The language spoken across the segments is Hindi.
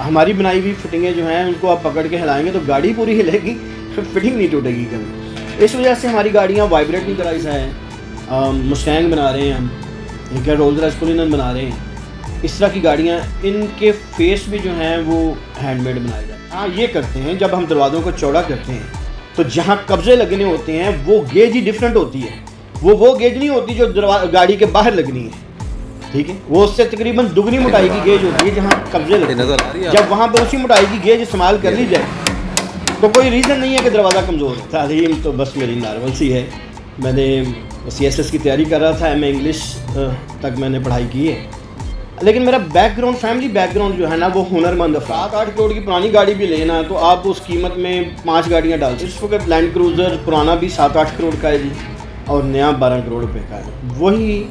हमारी बनाई हुई फिटिंगें जो हैं उनको आप पकड़ के हिलाएंगे तो गाड़ी पूरी हिलेगी, फिटिंग नहीं टूटेगी कभी। इस वजह से हमारी गाड़ियाँ वाइब्रेट नहीं कराई हैं। मुस्टैंग बना रहे हैं हम, क्या रोल्स रॉयस कुलिनन बना रहे हैं, इस तरह की गाड़ियाँ, इनके फेस भी जो हैं वो हैंडमेड बनाए जाते हैं। हाँ, ये करते हैं जब हम दरवाज़ों को चौड़ा करते हैं तो जहाँ कब्जे लगने होते हैं वो गेज ही डिफरेंट होती है। वो गेज नहीं होती जो गाड़ी के बाहर लगनी है, ठीक है, वो उससे तकरीबन दुगनी मोटाई की गेज होती है जहाँ कब्जे लगते हैं। जब वहाँ पे उसी मोटाई की गेज इस्तेमाल कर ली जाए तो कोई रीज़न नहीं है कि दरवाज़ा कमज़ोर है। तालीम तो बस मेरी नॉर्मल सी है। मैंने CSS की तैयारी कर रहा था, मैं इंग्लिश तक मैंने पढ़ाई की है, लेकिन मेरा बैकग्राउंड, फैमिली बैकग्राउंड जो है ना वो हुनरमंद है। 7-8 करोड़ की पुरानी गाड़ी भी लेना तो आप उस कीमत में 5 गाड़ियाँ डालते। इस वक्त लैंड क्रूज़र पुराना भी 7-8 करोड़ का है जी, और नया 12 करोड़ रुपए का है। वही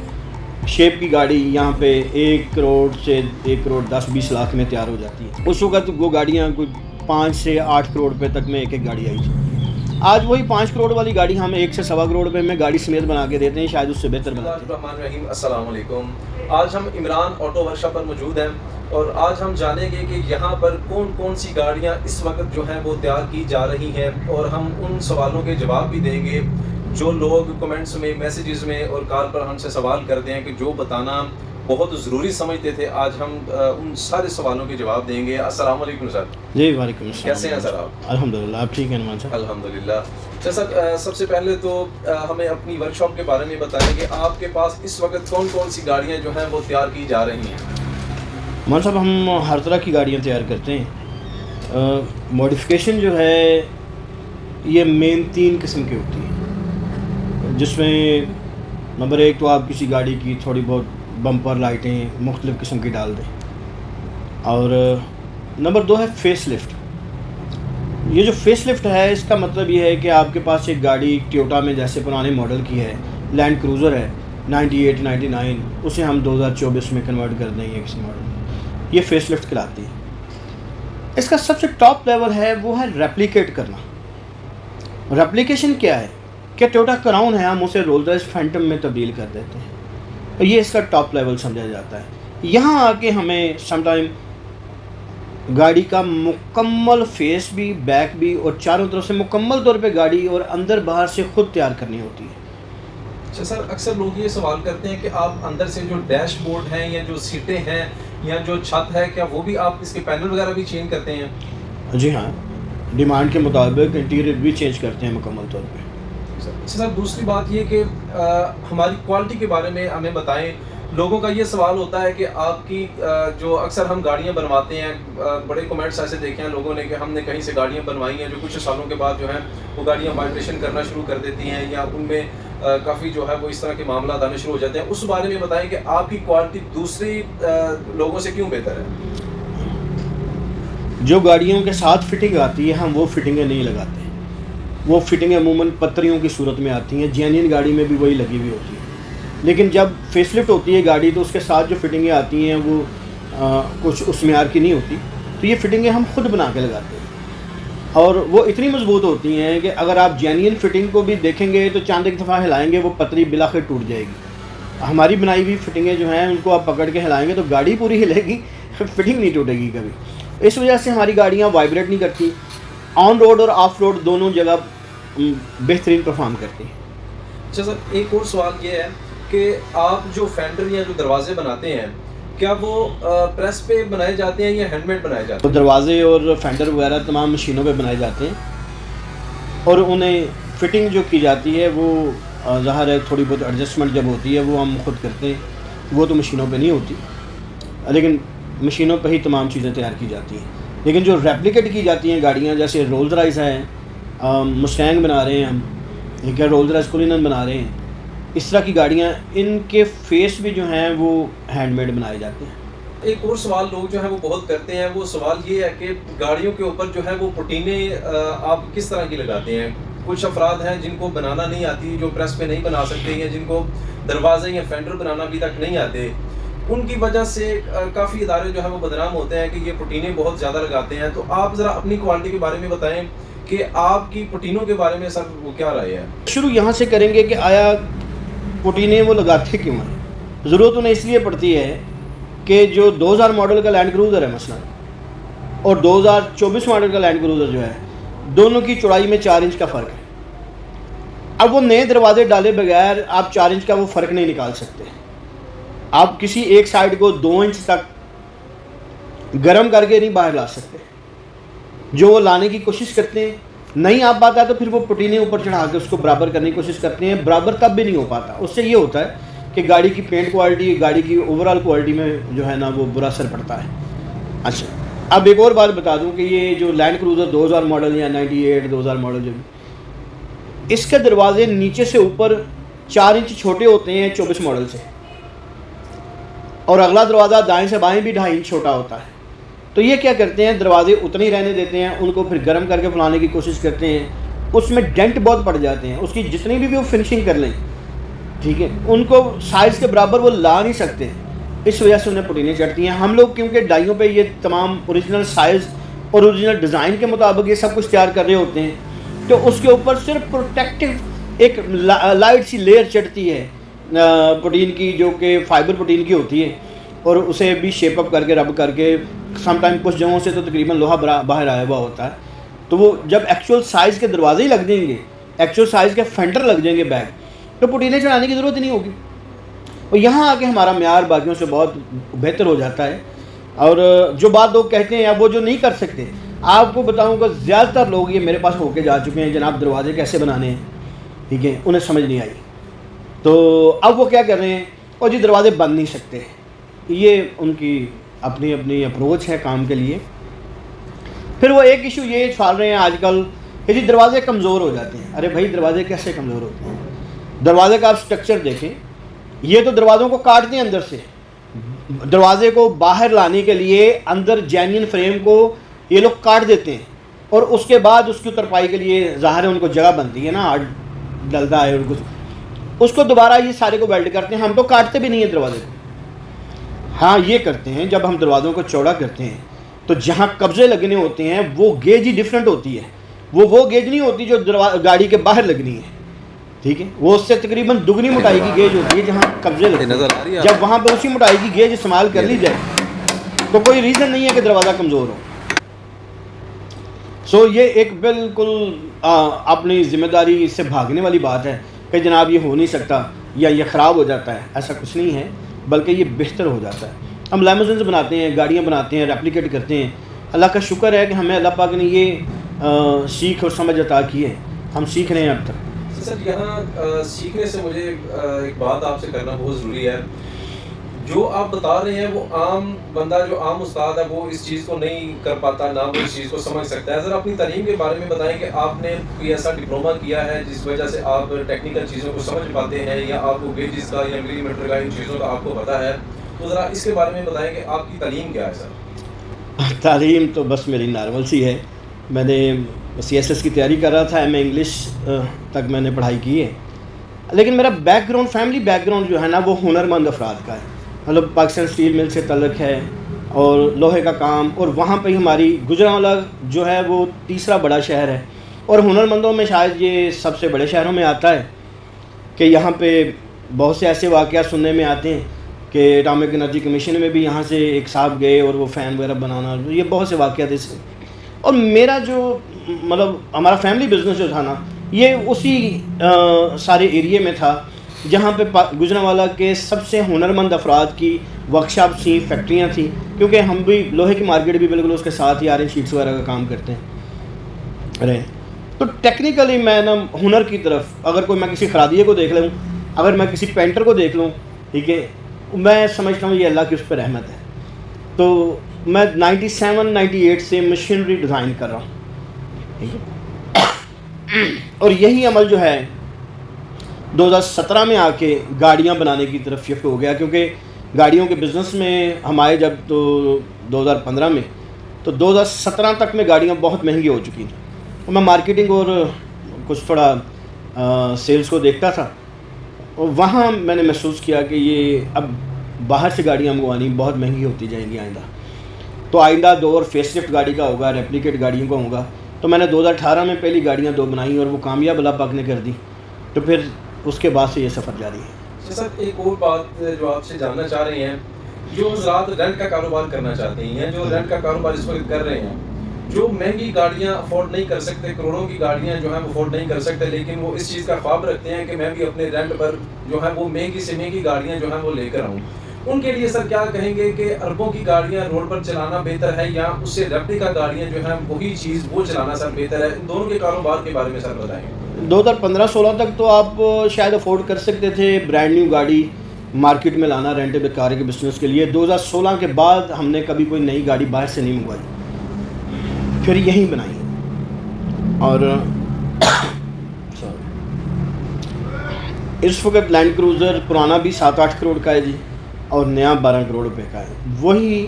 शेप की गाड़ी यहाँ पे 1 करोड़ से 1 करोड़ 10-20 लाख में तैयार हो जाती है। उस वक्त वो गाड़ियाँ कोई 5 से 8 करोड़ रुपए तक में एक गाड़ी आई थी। आज वही 5 करोड़ वाली गाड़ी हम 1 से सवा करोड़ रुपए में गाड़ी समेत बना के देते हैं, शायद उससे बेहतर बनाते हैं। अस्सलाम वालेकुम। आज हम इमरान ऑटो वर्कशॉप पर मौजूद हैं और आज हम जानेंगे कि यहाँ पर कौन कौन सी गाड़ियाँ इस वक्त जो हैं वो तैयार की जा रही हैं, और हम उन सवालों के जवाब भी देंगे जो लोग कमेंट्स में, मैसेजेस में और कॉल पर हमसे सवाल करते हैं कि जो बताना बहुत ज़रूरी समझते थे। आज हम उन सारे सवालों के जवाब देंगे। अस्सलाम वालेकुम सर। जी वालेकुम अस्सलाम। कैसे हैं सर आप? अल्हम्दुलिल्लाह, आप ठीक हैं नुमान साहब? अल्हम्दुलिल्लाह। अच्छा सर, सबसे पहले तो हमें अपनी वर्कशॉप के बारे में बताएं कि आपके पास इस वक्त कौन कौन सी गाड़ियाँ जो हैं वो तैयार की जा रही हैं? नुमान साहब, हम हर तरह की गाड़ियाँ तैयार करते हैं। मॉडिफिकेशन जो है ये मेन 3 किस्म की होती है, जिसमें नंबर 1 तो आप किसी गाड़ी की थोड़ी बहुत बम्पर लाइटें मुख्तलिफ़ किस्म की डाल दें, और नंबर 2 है फेस लिफ्ट। ये जो फेस लिफ्ट है इसका मतलब ये है कि आपके पास एक गाड़ी टोयोटा में जैसे पुराने मॉडल की है, लैंड क्रूज़र है 98, 99, उसे हम 2024 में कन्वर्ट कर देंगे किसी मॉडल में, ये फेस लिफ्ट कहलाती है। इसका सबसे टॉप लेवल है वो है रेप्लिकेट करना। रेप्लिकेशन क्या है कि टोयोटा क्राउन है, हम उसे रोल्स रॉयस फैंटम में तब्दील कर देते हैं, तो ये इसका टॉप लेवल समझा जाता है। यहाँ आके हमें समटाइम गाड़ी का मुकम्मल फेस भी, बैक भी और चारों तरफ से मुकम्मल तौर पे गाड़ी और अंदर बाहर से खुद तैयार करनी होती है। अच्छा सर, अक्सर लोग ये सवाल करते हैं कि आप अंदर से जो डैशबोर्ड हैं या जो सीटें हैं या जो छत है, क्या वो भी आप इसके पैनल वगैरह भी चेंज करते हैं? जी हाँ, डिमांड के मुताबिक इंटीरियर भी चेंज करते हैं मुकम्मल तौर पे। अच्छा सर, दूसरी बात ये कि हमारी क्वालिटी के बारे में हमें बताएं। लोगों का ये सवाल होता है कि आपकी जो अक्सर हम गाड़ियां बनवाते हैं, बड़े कमेंट्स ऐसे देखे हैं लोगों ने कि हमने कहीं से गाड़ियां बनवाई हैं जो कुछ सालों के बाद जो है वो गाड़ियां वाइब्रेशन करना शुरू कर देती हैं, या उनमें काफ़ी जो है वो इस तरह के मामला आने शुरू हो जाते हैं। उस बारे में बताएं कि आपकी क्वालिटी दूसरी लोगों से क्यों बेहतर है? जो गाड़ियों के साथ फिटिंग आती है हम वो फिटिंगें नहीं लगाते, वो फिटिंगें अमूमन पत्रियों की सूरत में आती हैं। जेन्युइन गाड़ी में भी वही लगी हुई होती है, लेकिन जब फेसलिफ्ट होती है गाड़ी तो उसके साथ जो फिटिंगें आती हैं वो कुछ उस मेयार की नहीं होती, तो ये फिटिंगें हम खुद बना के लगाते हैं, और वो इतनी मजबूत होती हैं कि अगर आप जेन्युइन फिटिंग को भी देखेंगे तो चांद एक दफ़ा हिलाएंगे वो पतरी बिलाखिर टूट जाएगी। हमारी बनाई हुई फिटिंगें जो हैं उनको आप पकड़ के हिलाएंगे तो गाड़ी पूरी हिलेगी, फिटिंग नहीं टूटेगी कभी। इस वजह से हमारी गाड़ियाँ वाइब्रेट नहीं करती, ऑन रोड और ऑफ रोड दोनों जगह बेहतरीन परफॉर्म करती हैं। अच्छा सर, एक और सवाल ये है कि आप जो फेंडर या जो दरवाजे बनाते हैं, क्या वो प्रेस पे बनाए जाते हैं या हैंडमेड बनाए जाते हैं? तो दरवाजे और फेंडर वगैरह तमाम मशीनों पे बनाए जाते हैं, और उन्हें फिटिंग जो की जाती है वो ज़ाहिर है थोड़ी बहुत एडजस्टमेंट जब होती है वो हम खुद करते हैं, वो तो मशीनों पे नहीं होती, लेकिन मशीनों पे ही तमाम चीज़ें तैयार की जाती हैं। लेकिन जो रेप्लिकेट की जाती हैं गाड़ियाँ, जैसे रोल्स रॉयस है, मुस्टैंग बना रहे हैं हम, क्या रोल्स रॉयस कुलिनन बना रहे हैं, इस तरह की गाड़ियाँ, इनके फेस भी जो हैं वो हैंडमेड बनाए जाते हैं। एक और सवाल लोग जो है वो बहुत करते हैं, वो सवाल ये है कि गाड़ियों के ऊपर जो है वो पुटीने आप किस तरह की लगाते हैं? कुछ अफराद हैं जिनको बनाना नहीं आती, जो प्रेस पे नहीं बना सकते, या जिनको दरवाजे या फेंडर बनाना अभी तक नहीं आते, उनकी वजह से काफ़ी इदारे जो है वो बदनाम होते हैं कि ये पुटीने बहुत ज़्यादा लगाते हैं। तो आप ज़रा अपनी क्वालिटी के बारे में बताएं कि आपकी पुटीनों के बारे में सर वो क्या राय है? शुरू यहाँ से करेंगे कि आया पुटीने वो लगाते क्यों हैं? ज़रूरत उन्हें इसलिए पड़ती है कि जो 2000 मॉडल का लैंड क्रूज़र है मसलन, और 2024 मॉडल का लैंड क्रूज़र जो है, दोनों की चौड़ाई में 4 इंच का फ़र्क है। अब वो नए दरवाजे डाले बगैर आप 4 इंच का वो फ़र्क नहीं निकाल सकते। आप किसी एक साइड को 2 इंच तक गर्म करके नहीं बाहर ला सकते। जो वो लाने की कोशिश करते हैं, नहीं आ पाता तो फिर वो पुटीने ऊपर चढ़ा के उसको बराबर करने की कोशिश करते हैं, बराबर तब भी नहीं हो पाता। उससे ये होता है कि गाड़ी की पेंट क्वालिटी, गाड़ी की ओवरऑल क्वालिटी में जो है ना वो बुरा असर पड़ता है। अच्छा, अब एक और बात बता दूं कि ये जो लैंड क्रूज़र 2000 मॉडल या 98 2000 मॉडल जो, इसके दरवाजे नीचे से ऊपर 4 इंच छोटे होते हैं 24 मॉडल से, और अगला दरवाज़ा दाएं से बाएं भी 2.5 इंच छोटा होता है। तो ये क्या करते हैं, दरवाजे उतने ही रहने देते हैं, उनको फिर गर्म करके फुलाने की कोशिश करते हैं, उसमें डेंट बहुत पड़ जाते हैं। उसकी जितनी भी वो फिनिशिंग कर लें, ठीक है, उनको साइज़ के बराबर वो ला नहीं सकते, इस वजह से उन्हें पुटीनें चढ़ती हैं। हम लोग क्योंकि डाइयों पे ये तमाम ओरिजिनल साइज़ और ओरिजिनल डिज़ाइन के मुताबिक ये सब कुछ तैयार कर रहे होते हैं, तो उसके ऊपर सिर्फ प्रोटेक्टिव एक लाइट सी लेयर चढ़ती है प्रोटीन की, जो कि फाइबर प्रोटीन की होती है, और उसे भी शेप अप करके रब करके समटाइम कुछ जगहों से तो तकरीबन लोहा बाहर आया हुआ होता है। तो वो जब एक्चुअल साइज़ के दरवाजे ही लग जाएंगे, एक्चुअल साइज़ के फेंडर लग जाएंगे बैग, तो पुटीनें चढ़ाने की ज़रूरत ही नहीं होगी। और यहाँ आके हमारा म्यार बाकियों से बहुत बेहतर हो जाता है। और जो बात लोग कहते हैं या वो जो नहीं कर सकते, आपको बताऊँगा ज़्यादातर लोग ये मेरे पास होके जा चुके हैं, जनाब दरवाजे कैसे बनाने हैं, ठीक है, उन्हें समझ नहीं आई। तो अब वो क्या कर रहे हैं, और जी दरवाजे बन नहीं सकते, ये उनकी अपनी अपनी अप्रोच है काम के लिए। फिर वो एक इशू ये छाल रहे हैं आजकल कि जी दरवाजे कमज़ोर हो जाते हैं। अरे भाई, दरवाजे कैसे कमज़ोर होते हैं? दरवाजे का आप स्ट्रक्चर देखें, ये तो दरवाज़ों को काटते हैं अंदर से। दरवाजे को बाहर लाने के लिए अंदर जेन्युइन फ्रेम को ये लोग काट देते हैं, और उसके बाद उसकी तरपाई के लिए ज़ाहिर है उनको जगह बनती है ना, आर्ट डलता है और कुछ, उसको दोबारा ये सारे को वेल्ड करते हैं। हम तो काटते भी नहीं हैं दरवाजे को। हाँ, ये करते हैं जब हम दरवाज़ों को चौड़ा करते हैं तो जहाँ कब्जे लगने होते हैं वो गेज ही डिफरेंट होती है। वो गेज नहीं होती जो गाड़ी के बाहर लगनी है, ठीक है, वो उससे तकरीबन दुगनी मोटाई की गेज होती है जहाँ कब्जे लगते हैं। जब वहाँ पर उसी मोटाई की गेज इस्तेमाल कर ली जाए तो कोई रीज़न नहीं है कि दरवाज़ा कमज़ोर हो। सो ये एक बिल्कुल अपनी ज़िम्मेदारी से भागने वाली बात है कि जनाब ये हो नहीं सकता या ये ख़राब हो जाता है। ऐसा कुछ नहीं है, बल्कि ये बेहतर हो जाता है। हम लाइमोज़िन्स बनाते हैं, गाड़ियाँ बनाते हैं, रेप्लिकेट करते हैं। अल्लाह का शुक्र है कि हमें अल्लाह पाक ने ये सीख और समझ अता की है, हम सीख रहे हैं अब तक। सर, यहाँ सीखने से मुझे एक बात आपसे करना बहुत ज़रूरी है। जो आप बता रहे हैं वो आम बंदा, जो आम उस्ताद है, वो इस चीज़ को नहीं कर पाता, ना वो इस चीज़ को समझ सकता है। ज़रा अपनी तालीम के बारे में बताएं कि आपने कोई ऐसा डिप्लोमा किया है जिस वजह से आप टेक्निकल चीज़ों को समझ पाते हैं, या आपको गेजेस का या मिलीमीटर का इन चीज़ों का आपको पता है, तो ज़रा इसके बारे में बताएं कि आपकी तालीम क्या है सर? तालीम तो बस मेरी नॉर्मल सी है। मैंने CSS की तैयारी कर रहा था, मैं इंग्लिश तक मैंने पढ़ाई की है, लेकिन मेरा बैकग्राउंड, फैमिली बैकग्राउंड जो है ना वो हुनरमंद अफराद का है। मतलब पाकिस्तान स्टील मिल से तल्लुक़ है और लोहे का काम, और वहाँ पे हमारी गुजरांवाला जो है वो तीसरा बड़ा शहर है, और हुनरमंदों में शायद ये सबसे बड़े शहरों में आता है कि यहाँ पे बहुत से ऐसे वाक़यात सुनने में आते हैं कि एटॉमिक एनर्जी कमीशन में भी यहाँ से एक साहब गए और वो फ़ैन वगैरह बनाना, ये बहुत से वाक़यात इससे। और मेरा जो मतलब हमारा फैमिली बिज़नेस जो था ना, ये उसी सारे एरिए में था जहाँ पे गुजरांवाला के सबसे हुनरमंद अफराद की वर्कशॉप थी, फैक्ट्रियाँ थी, क्योंकि हम भी लोहे की मार्केट भी बिल्कुल उसके साथ ही आयरन शीट्स वगैरह का काम करते हैं रहे। तो टेक्निकली मैं ना हुनर की तरफ, अगर कोई मैं किसी खरादिये को देख लूँ, अगर मैं किसी पेंटर को देख लूँ, ठीक है, मैं समझता हूँ ये अल्लाह की उस पर रहमत है। तो मैं 97-98 से मशीनरी डिज़ाइन कर रहा हूँ, ठीक है, और यही अमल जो है 2017 में आके गाड़ियाँ बनाने की तरफ शिफ्ट हो गया, क्योंकि गाड़ियों के बिज़नेस में हम आए जब तो 2015 में, तो 2017 तक में गाड़ियाँ बहुत महंगी हो चुकी थी। तो मैं मार्केटिंग और कुछ थोड़ा सेल्स को देखता था, और वहाँ मैंने महसूस किया कि ये अब बाहर से गाड़ियाँ मंगवानी बहुत महंगी होती जाएंगी आइंदा। तो आइंदा दौर फेसलिफ्ट गाड़ी का होगा, रेप्लिकेट गाड़ियों का होगा। तो मैंने 2018 में पहली गाड़ियाँ 2 बनाई और वो कामयाब अल्लाह पाक ने कर दी। तो फिर उसके बाद से ये सफ़र जारी है। सर, एक और बात जो आपसे जानना चाह रहे हैं जो हजरात रेंट का कारोबार करना चाहते हैं या जो रेंट का कारोबार इस वक्त कर रहे हैं, जो महंगी गाड़ियां अफोर्ड नहीं कर सकते, करोड़ों की गाड़ियां जो है वो अफोर्ड नहीं कर सकते, लेकिन वो इस चीज़ का ख्वाब रखते हैं कि मैं भी अपने रेंट पर जो है वो महंगी से महंगी गाड़ियां जो है वो लेकर आऊँ, उनके लिए सर क्या कहेंगे कि अरबों की गाड़ियां रोड पर चलाना बेहतर है या उससे रेप्लिका गाड़ियां जो है वही चीज़ वो चलाना सर बेहतर है? इन दोनों के कारोबार के बारे में सर बताएं। 2015-16 तक तो आप शायद अफोर्ड कर सकते थे ब्रांड न्यू गाड़ी मार्केट में लाना रेंटेबल कार के बिजनेस के लिए। 2016 के बाद हमने कभी कोई नई गाड़ी बाहर से नहीं मंगवाई, फिर यहीं बनाई और इस वक्त लैंड क्रूज़र पुराना भी 7-8 करोड़ का है जी और नया 12 करोड़ रुपए का है। वही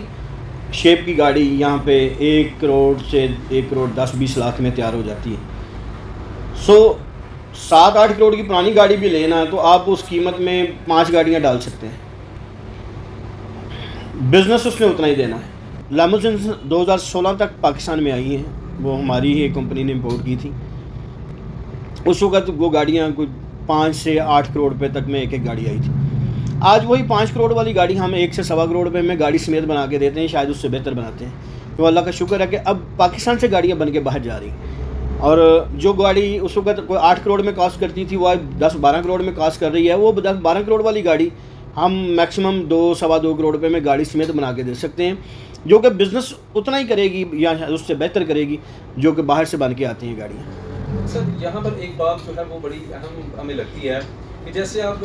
शेप की गाड़ी यहाँ पे 1 करोड़ से 1 करोड़ 10-20 लाख में तैयार हो जाती है। 7-8 करोड़ की पुरानी गाड़ी भी लेना है तो आप उस कीमत में 5 गाड़ियाँ डाल सकते हैं, बिज़नेस उसने उतना ही देना है। लैमोजिन 2016 तक पाकिस्तान में आई हैं, वो हमारी ही एक कंपनी ने इम्पोर्ट की थी। उस वक्त वो गाड़ियाँ कोई 5 से 8 करोड़ रुपए तक में एक गाड़ी आई थी। आज वही 5 करोड़ वाली गाड़ी हम 1 से सवा करोड़ रुपए में गाड़ी समेत बना के देते हैं, शायद उससे बेहतर बनाते हैं। तो अल्लाह का शुक्र है कि अब पाकिस्तान से गाड़ियाँ बन के बाहर जा रही हैं और जो गाड़ी उस वक्त कोई 8 करोड़ में कॉस्ट करती थी वो आज 10-12 करोड़ में कॉस्ट कर रही है। वो 10-12 करोड़ वाली गाड़ी हम मैक्सिमम 2-2.25 करोड़ रुपए में गाड़ी समेत बना के दे सकते हैं, जो कि बिज़नेस उतना ही करेगी या उससे बेहतर करेगी जो कि बाहर से बन के आती हैं गाड़ियाँ। सर यहाँ पर एक बात जो है वो बड़ी अहम हमें लगती है कि जैसे आप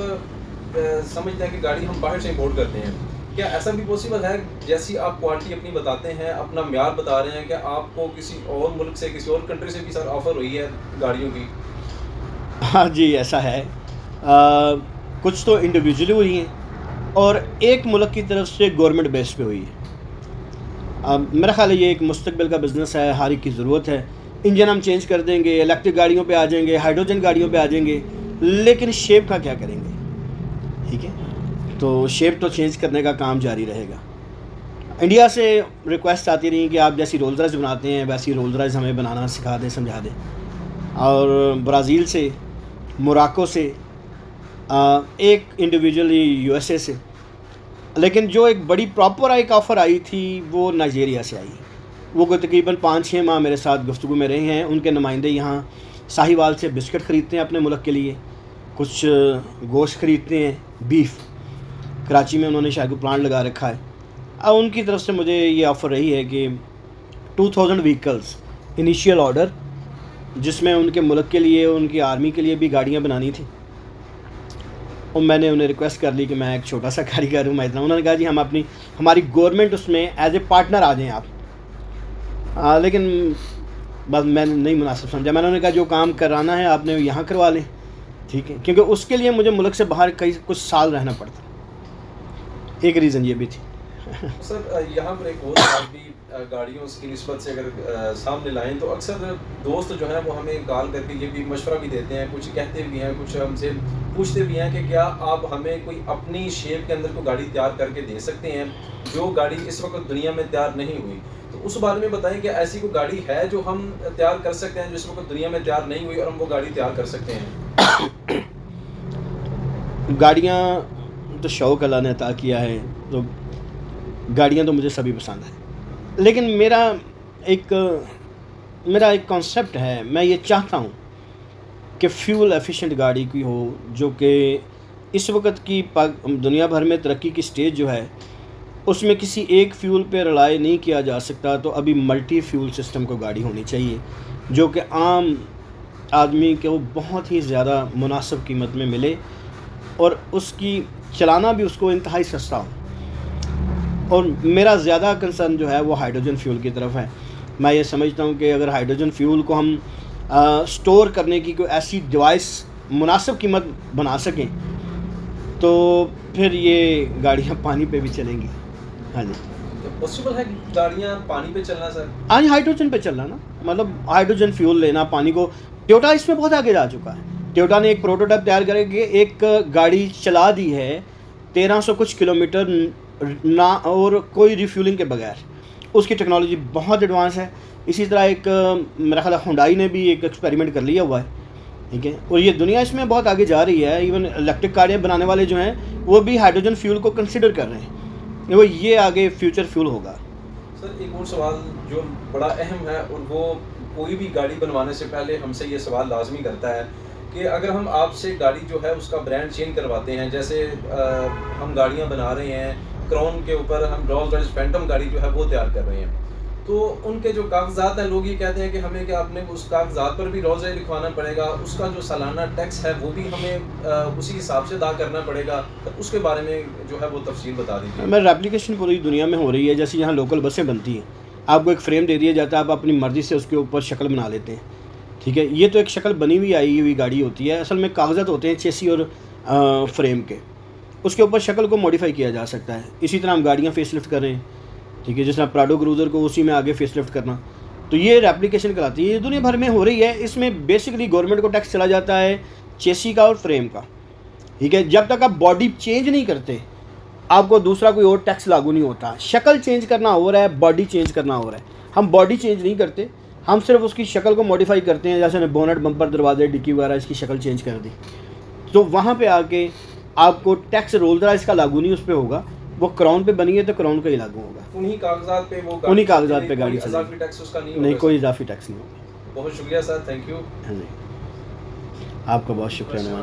समझते हैं कि गाड़ी हम बाहर से इंपोर्ट करते हैं, क्या ऐसा भी पॉसिबल है जैसी आप क्वालिटी अपनी बताते हैं, अपना म्यार बता रहे हैं, कि आपको किसी और मुल्क से किसी और कंट्री से भी सर ऑफ़र हुई है गाड़ियों की? हाँ जी, ऐसा है। कुछ तो इंडिविजुअली हुई हैं और एक मुल्क की तरफ से गवर्नमेंट बेस पे हुई है। मेरा ख्याल है ये एक मुस्तकबिल का बिज़नेस है, हर एक की ज़रूरत है। इंजन हम चेंज कर देंगे, इलेक्ट्रिक गाड़ियों पे आ जाएंगे, हाइड्रोजन गाड़ियों पे आ जाएंगे, लेकिन शेप का क्या करेंगे? ठीक है, तो शेप तो चेंज करने का काम जारी रहेगा। इंडिया से रिक्वेस्ट आती रही कि आप जैसी रोल्स रॉयस बनाते हैं वैसी रोल्स रॉयस हमें बनाना सिखा दें, समझा दें। और ब्राज़ील से, मोराको से, एक इंडिविजुअली यूएसए से, लेकिन जो एक बड़ी प्रॉपर एक ऑफ़र आई थी वो नाइजीरिया से आई। वो कोई तकरीबन 5-6 माह मेरे साथ गुफ्तगू में रहे हैं। उनके नुमाइंदे यहाँ साहिवाल से बिस्किट ख़रीदते हैं अपने मुल्क के लिए, कुछ गोश्त ख़रीदते हैं, बीफ। कराची में उन्होंने शायद प्लांट लगा रखा है। अब उनकी तरफ से मुझे ये ऑफ़र रही है कि 2000 व्हीकल्स इनिशियल ऑर्डर, जिसमें उनके मुल्क के लिए, उनकी आर्मी के लिए भी गाड़ियाँ बनानी थी। और मैंने उन्हें रिक्वेस्ट कर ली कि मैं एक छोटा सा कारीगर हूँ, मैं इतना। उन्होंने कहा जी हम हमारी गवर्नमेंट उसमें एज ए पार्टनर आ जाएँ आप। लेकिन बस मैंने नहीं मुनासिब समझा। मैंने उन्हें कहा जो काम कराना है आपने यहाँ करवा लें, ठीक है, क्योंकि उसके लिए मुझे मुल्क से बाहर कुछ साल रहना पड़ता। एक रीज़न ये भी थी। सर यहाँ पर एक और बात भी गाड़ियों की निस्बत से अगर सामने लाएं तो अक्सर दोस्त जो है वो हमें कॉल करके ये भी मशवरा भी देते हैं, कुछ कहते भी हैं, कुछ हमसे पूछते भी हैं कि क्या आप हमें कोई अपनी शेप के अंदर को गाड़ी तैयार करके दे सकते हैं जो गाड़ी इस वक्त दुनिया में तैयार नहीं हुई। तो उस बारे में बताएं कि ऐसी कोई गाड़ी है जो हम तैयार कर सकते हैं जो इस वक्त दुनिया में तैयार नहीं हुई और हम वो गाड़ी तैयार कर सकते हैं? गाड़ियाँ तो शौक़ अल्लाह ने अता किया है, तो गाड़ियाँ तो मुझे सभी पसंद है, लेकिन मेरा एक कॉन्सेप्ट है। मैं ये चाहता हूँ कि फ्यूल एफिशिएंट गाड़ी की हो, जो कि इस वक्त की दुनिया भर में तरक्की की स्टेज जो है उसमें किसी एक फ्यूल पे रिलाय नहीं किया जा सकता। तो अभी मल्टी फ्यूल सिस्टम को गाड़ी होनी चाहिए जो कि आम आदमी को बहुत ही ज़्यादा मुनासिब कीमत में मिले और उसकी चलाना भी उसको इंतहाई सस्ता हो। और मेरा ज़्यादा कंसर्न जो है वो हाइड्रोजन फ्यूल की तरफ है। मैं ये समझता हूँ कि अगर हाइड्रोजन फ्यूल को हम स्टोर करने की कोई ऐसी डिवाइस मुनासिब कीमत बना सकें तो फिर ये गाड़ियाँ पानी पे भी चलेंगी। हाँ जी, तो पॉसिबल है गाड़ियाँ पानी पे चलना सर? हाँ जी, हाइड्रोजन पे चलना ना, मतलब हाइड्रोजन फ्यूल लेना, पानी को। टोयोटा इसमें बहुत आगे जा चुका है। टोयोटा ने एक प्रोटोटाइप तैयार करके एक गाड़ी चला दी है 1300 कुछ किलोमीटर ना, और कोई रिफ्यूलिंग के बगैर। उसकी टेक्नोलॉजी बहुत एडवांस है। इसी तरह एक मेरा ख्याल हुंडई ने भी एक एक्सपेरिमेंट कर लिया हुआ है, ठीक है, और ये दुनिया इसमें बहुत आगे जा रही है। इवन इलेक्ट्रिक कारें बनाने वाले जो हैं वो भी हाइड्रोजन फ्यूल को कंसिडर कर रहे हैं। वो ये आगे फ्यूचर फ्यूल होगा। सर एक और सवाल जो बड़ा अहम है, और वो कोई भी गाड़ी बनवाने से पहले हमसे ये सवाल लाजमी करता है कि अगर हम आपसे गाड़ी जो है उसका ब्रांड चेंज करवाते हैं, जैसे हम गाड़ियां बना रहे हैं, क्राउन के ऊपर हम रोल्स रॉयस फैंटम गाड़ी जो है वो तैयार कर रहे हैं, तो उनके जो कागजात हैं, लोग ये कहते हैं कि हमें क्या अपने उस कागजात पर भी रोल्स रॉयस लिखवाना पड़ेगा, उसका जो सालाना टैक्स है वो भी हमें उसी हिसाब से अदा करना पड़ेगा, तो उसके बारे में जो है वो तफसील बता दीजिए। मैं रेप्लिकेशन पूरी दुनिया में हो रही है। जैसे यहाँ लोकल बसें बनती हैं, आपको एक फ्रेम दे दिया जाता है, आप अपनी मर्ज़ी से उसके ऊपर शक्ल बना लेते हैं, ठीक है। ये तो एक शक्ल बनी हुई आई हुई गाड़ी होती है, असल में कागजात होते हैं चेसी और फ्रेम के, उसके ऊपर शक्ल को मॉडिफाई किया जा सकता है। इसी तरह हम गाड़ियाँ फेसलिफ्ट कर रहे हैं, ठीक है, जिस तरह प्राडो क्रूज़र को उसी में आगे फेसलिफ्ट करना, तो ये रेप्लिकेशन कहलाती है। ये दुनिया भर में हो रही है। इसमें बेसिकली गवर्नमेंट को टैक्स चला जाता है चेसी का और फ्रेम का, ठीक है। जब तक आप बॉडी चेंज नहीं करते आपको दूसरा कोई और टैक्स लागू नहीं होता। शक्ल चेंज करना हो रहा है, बॉडी चेंज करना हो रहा है। हम बॉडी चेंज नहीं करते, हम सिर्फ उसकी शक्ल को मॉडिफाई करते हैं, जैसे बोनट, बम्पर, दरवाजे, डिक्की वगैरह इसकी शक्ल चेंज कर दी, तो वहाँ पे आके आपको टैक्स रोल्स रॉयस का लागू नहीं उस पर होगा। वो क्राउन पे बनी है तो क्राउन का ही लागू होगा। उन्हीं कागजात पे वो उन्हीं कागजात पे गाड़ी इजाफी टैक्स उसका नहीं नहीं, होगा। कोई इजाफी टैक्स नहीं होगा। बहुत शुक्रिया सर, थैंक यू। हाँ जी, आपका बहुत शुक्रिया।